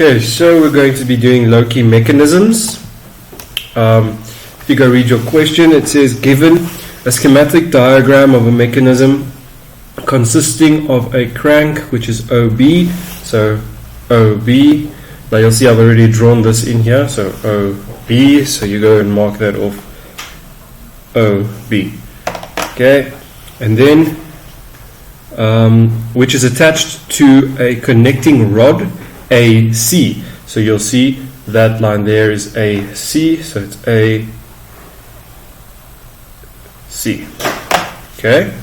Okay, so we're going to be doing LOCI mechanisms. If you go read your question, it says, given a schematic diagram of a mechanism consisting of a crank, which is OB, so OB. Now you'll see I've already drawn this in here, so OB, so you go and mark that off, OB. Okay, and then which is attached to a connecting rod, AC. So you'll see that line there is AC, so it's AC. Okay,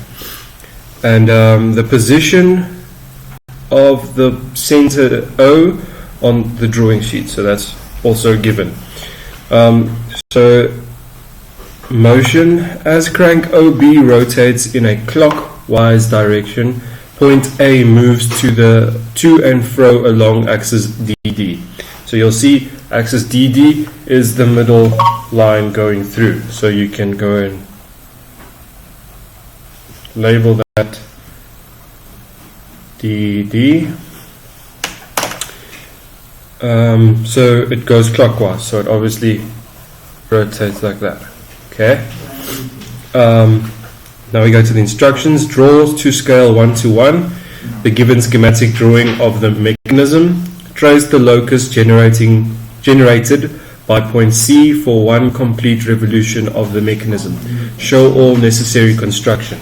and the position of the center O on the drawing sheet, so that's also given. So motion as crank OB rotates in a clockwise direction, point A moves to and fro along axis DD. So you'll see axis DD is the middle line going through. So you can go and label that DD. So it goes clockwise, so it obviously rotates like that. Okay. Now we go to the instructions. Draw to scale 1:1 the given schematic drawing of the mechanism. Trace the locus generated by point C for one complete revolution of the mechanism. Show all necessary construction.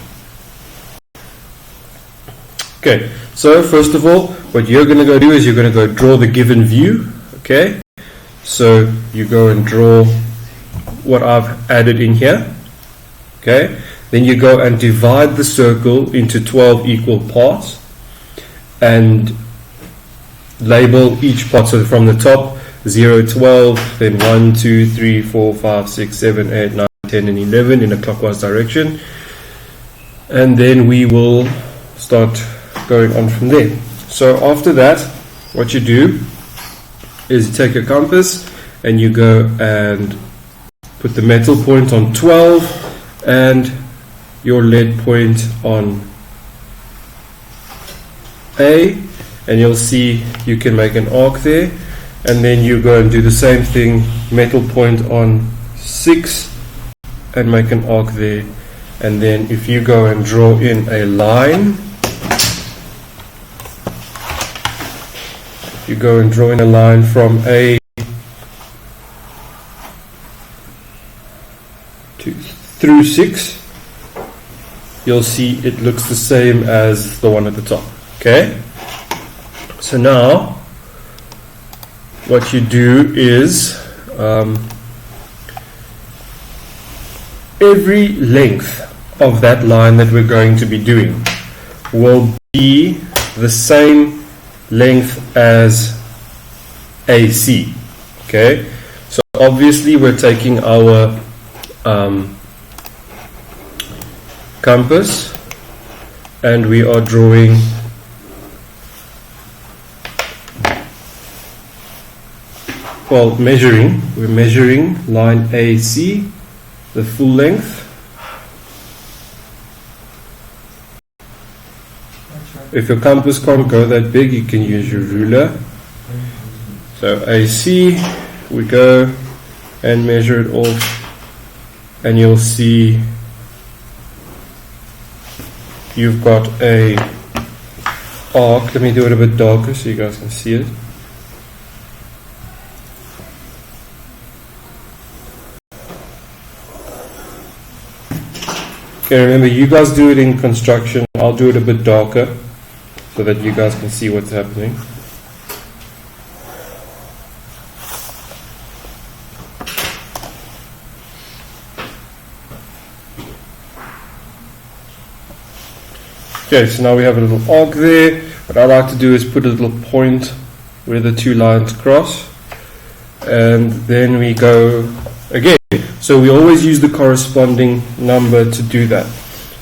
Okay, so first of all, what you're going to go do is you're going to go draw the given view. Okay, so you go and draw what I've added in here. Okay, then you go and divide the circle into 12 equal parts and label each part. So from the top 0, 12, then 1, 2, 3, 4, 5, 6, 7, 8, 9, 10 and 11 in a clockwise direction, and then we will start going on from there. So after that, what you do is you take a compass and you go and put the metal point on 12 and your lead point on A, and you'll see you can make an arc there, and then you go and do the same thing, metal point on 6 and make an arc there. And then if you go and draw in a line, you go and draw in a line from A through 6, you'll see it looks the same as the one at the top. Okay, so now what you do is every length of that line that we're going to be doing will be the same length as AC. Okay, so obviously we're taking our compass and we are drawing we're measuring line AC, the full length. If your compass can't go that big, you can use your ruler. So AC, we go and measure it off, and you'll see you've got a arc. Let me do it a bit darker so you guys can see it. Okay, remember, you guys do it in construction. I'll do it a bit darker so that you guys can see what's happening. Okay, so now we have a little arc there. What I like to do is put a little point where the two lines cross, and then we go again. So we always use the corresponding number to do that.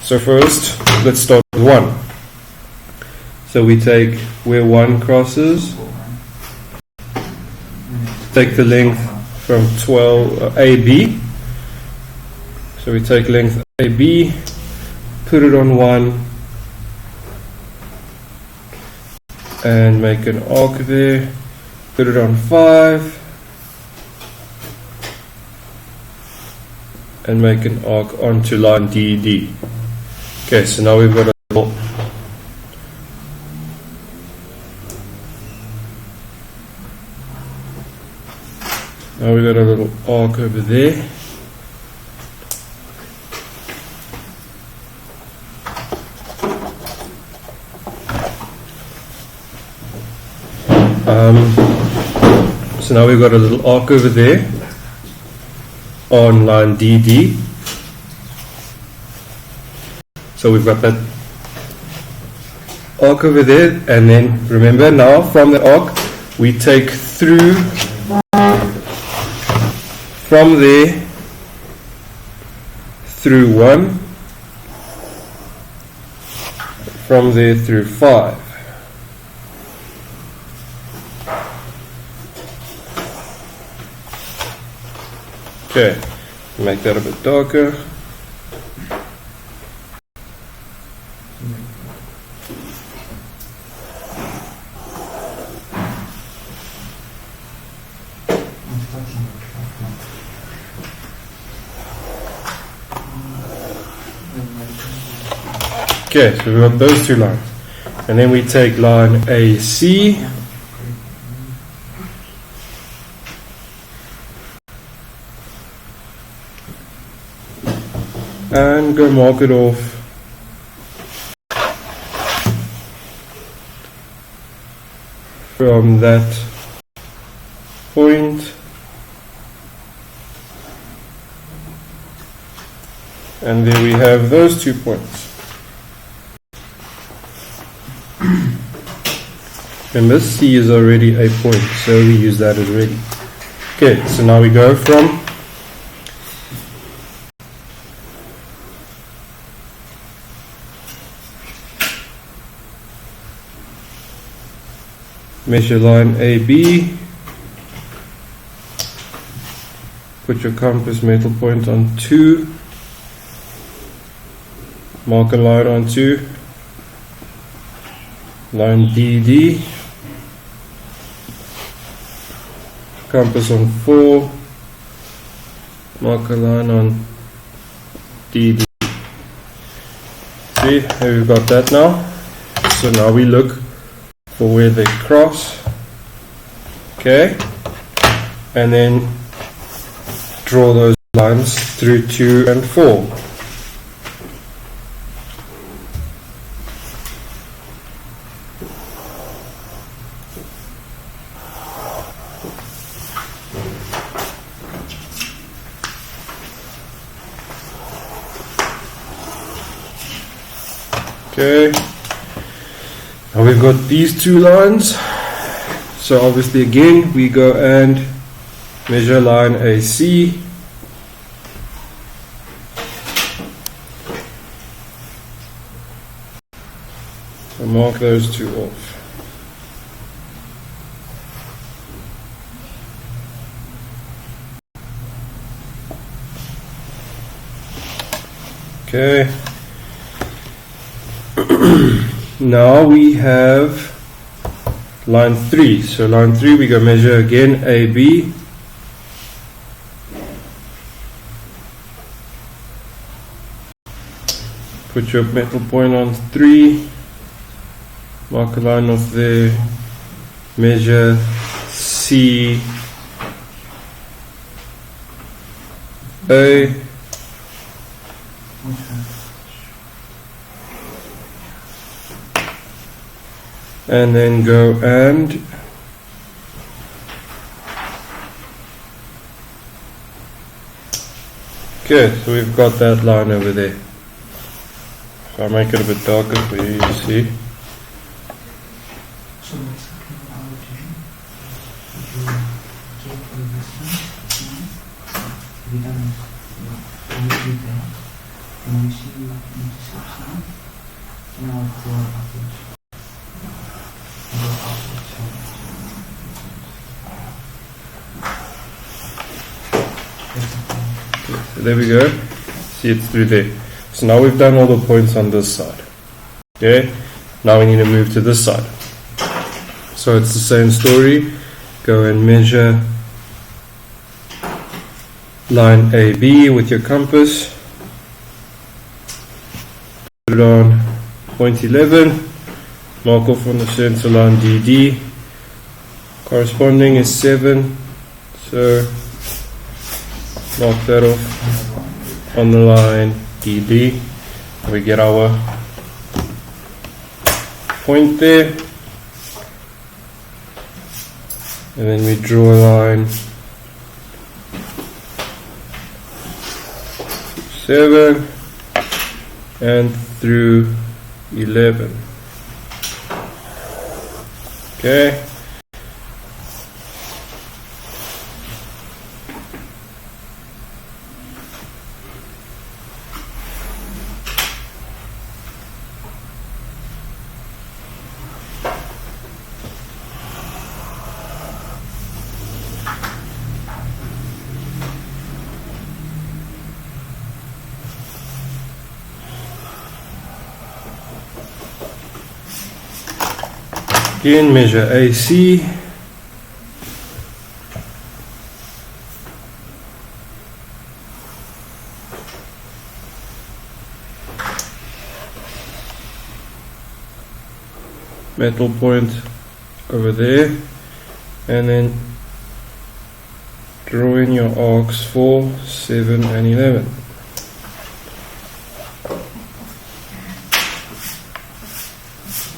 So first, let's start with 1. So we take where 1 crosses, take the length from 12 AB. So we take length AB, put it on 1, and make an arc there, put it on 5, and make an arc onto line DD. Okay, so now we've got a little arc over there. So now we've got a little arc over there on line DD. So we've got that arc over there, and then remember now from the arc we take through from there through 1, from there through 5. Okay, make that a bit darker. Okay, so we've got those two lines. And then we take line AC. And go mark it off from that point, and there we have those 2 points. Remember, C is already a point, so we use that as ready. Okay, so now we go from measure line AB, put your compass metal point on 2, mark a line on 2, line DD, compass on 4, mark a line on DD. See, here we've got that now. So now we look for where they cross. Okay, and then draw those lines through 2 and 4. Okay, now we've got these 2 lines, so obviously again we go and measure line AC, so mark those 2 off. Okay. Now we have line 3. So line 3 we go measure again AB. Put your metal point on 3. Mark a line off there. Measure C A. And then go and okay, so we've got that line over there. So I'll make it a bit darker for you to see. So there we go. See, it's through there. So now we've done all the points on this side. Okay, now we need to move to this side. So it's the same story. go and measure line AB with your compass. Put it on point 11. Mark off on the center line DD. Corresponding is 7. So mark that off on the line DD. We get our point there. And then we draw a line 7 and through 11. Okay. Again, measure AC. Metal point over there, and then draw in your arcs for 7 and 11.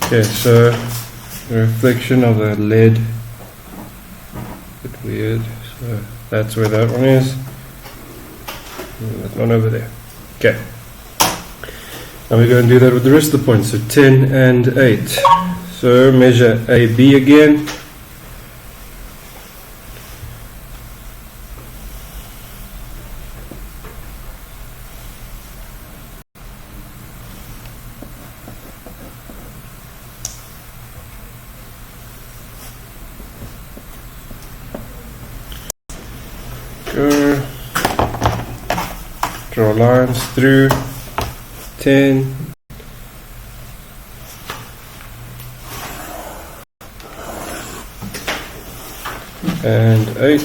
Okay, so the reflection of the lead, a bit weird, so that's where that one is, and that one over there. Okay, now we're going to do that with the rest of the points, so 10 and 8. So measure AB again. Go. Draw lines through 10. And 8.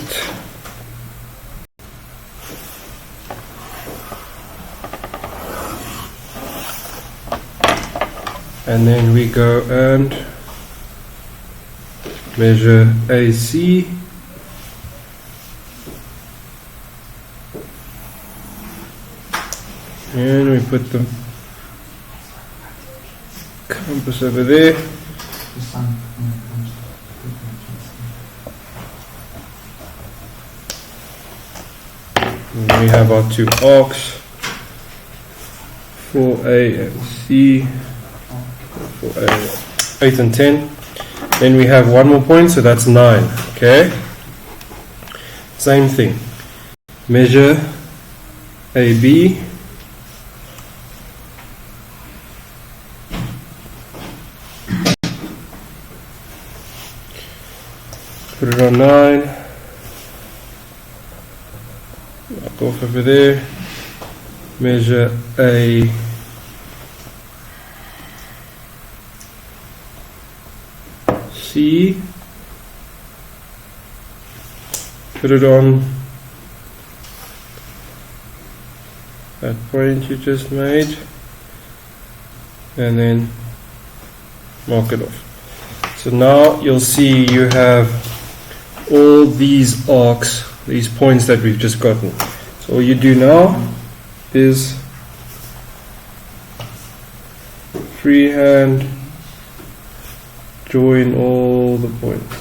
And then we go and measure AC. And we put the compass over there. And we have our two arcs, 4A and C, 4A, 8 and 10. Then we have one more point, so that's 9. Okay? Same thing. Measure AB. Put it on 9. Mark off over there. Measure A C. Put it on that point you just made, and then mark it off. So now you'll see you have all these arcs, these points that we've just gotten. So all you do now is freehand join all the points.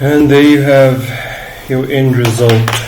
And there you have your end result.